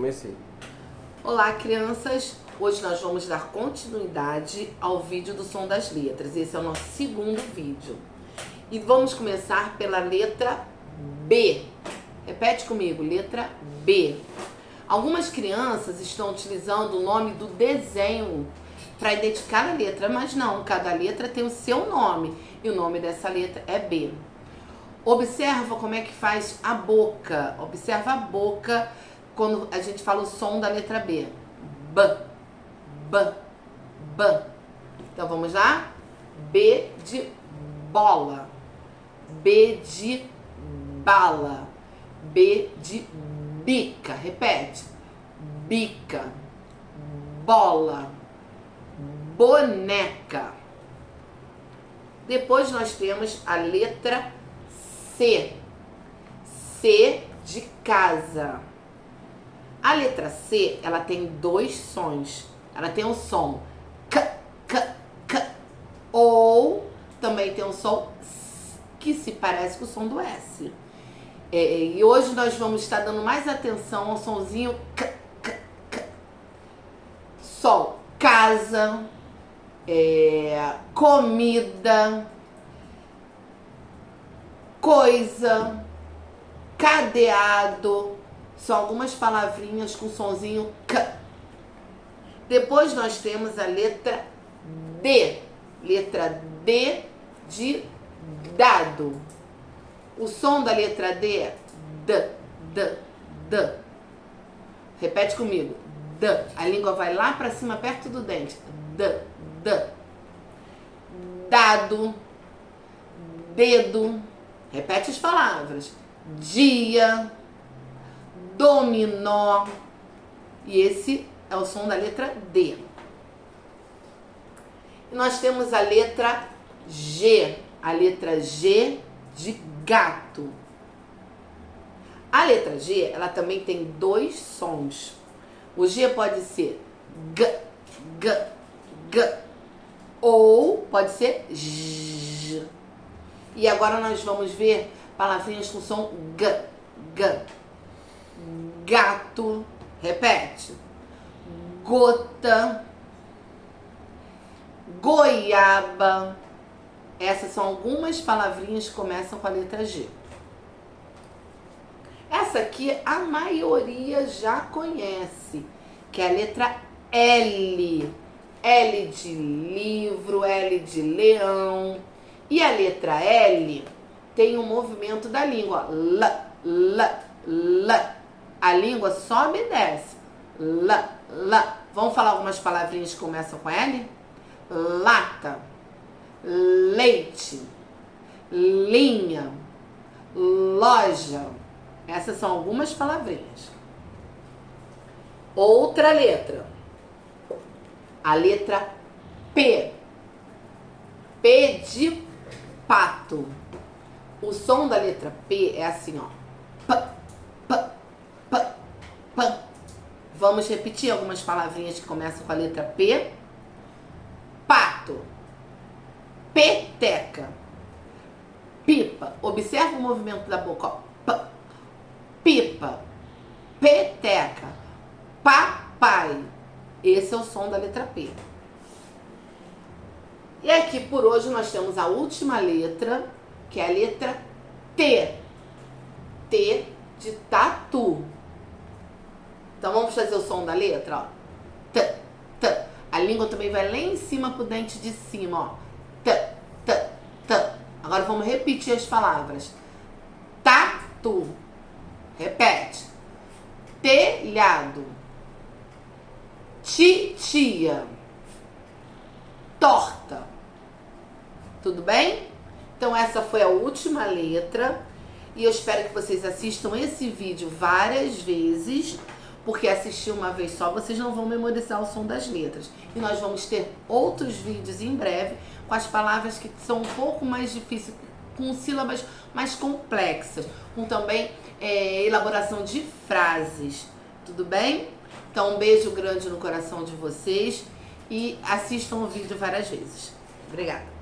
Comecei. Olá, crianças! Hoje nós vamos dar continuidade ao vídeo do som das letras. Esse é o nosso segundo vídeo. E vamos começar pela letra B. Repete comigo, letra B. Algumas crianças estão utilizando o nome do desenho para identificar a letra, mas não, cada letra tem o seu nome e o nome dessa letra é B. Observa como é que faz a boca. Observa a boca quando a gente fala o som da letra B. B, B, B. Então vamos lá? B de bola. B de bala. B de bica. Repete. Bica. Bola. Boneca. Depois nós temos a letra C. C de casa. A letra C, ela tem dois sons. Ela tem um som K, K, K. Ou também tem um som S, que se parece com o som do S. E hoje nós vamos estar dando mais atenção ao sonzinho K, K, K. Som casa, comida, coisa, cadeado. São algumas palavrinhas com sonzinho K. Depois nós temos a letra D. Letra D de dado. O som da letra D é D, D, D. Repete comigo. D. A língua vai lá para cima, perto do dente. D, D. Dado. Dedo. Repete as palavras. Dia. Dominó. E esse é o som da letra D. E nós temos a letra G. A letra G de gato. A letra G, ela também tem dois sons. O G pode ser G, G, G. Ou pode ser J. E agora nós vamos ver palavrinhas com som G, G. Gato, repete. Gota, goiaba. Essas são algumas palavrinhas que começam com a letra G. Essa aqui a maioria já conhece, que é a letra L. L de livro, L de leão. E a letra L tem um movimento da língua. L, L, L. A língua sobe e desce. L, L. Vamos falar algumas palavrinhas que começam com L? Lata, leite, linha, loja. Essas são algumas palavrinhas. Outra letra. A letra P. P de pato. O som da letra P é assim, ó. P, P, P, P. Vamos repetir algumas palavrinhas que começam com a letra P. Pato. Peteca. Pipa. Observa o movimento da boca, ó. P. Pipa. Peteca. Papai. Esse é o som da letra P. E aqui por hoje nós temos a última letra, que é a letra T. T de tatu. Então vamos fazer o som da letra, ó. T, T. A língua também vai lá em cima pro dente de cima, ó. T, T, T. Agora vamos repetir as palavras. Tatu. Repete. Telhado. Titia. Torta. Tudo bem? Então essa foi a última letra. E eu espero que vocês assistam esse vídeo várias vezes, porque assistir uma vez só vocês não vão memorizar o som das letras. E nós vamos ter outros vídeos em breve com as palavras que são um pouco mais difíceis, com sílabas mais complexas, com também elaboração de frases. Tudo bem? Então um beijo grande no coração de vocês e assistam o vídeo várias vezes. Obrigada.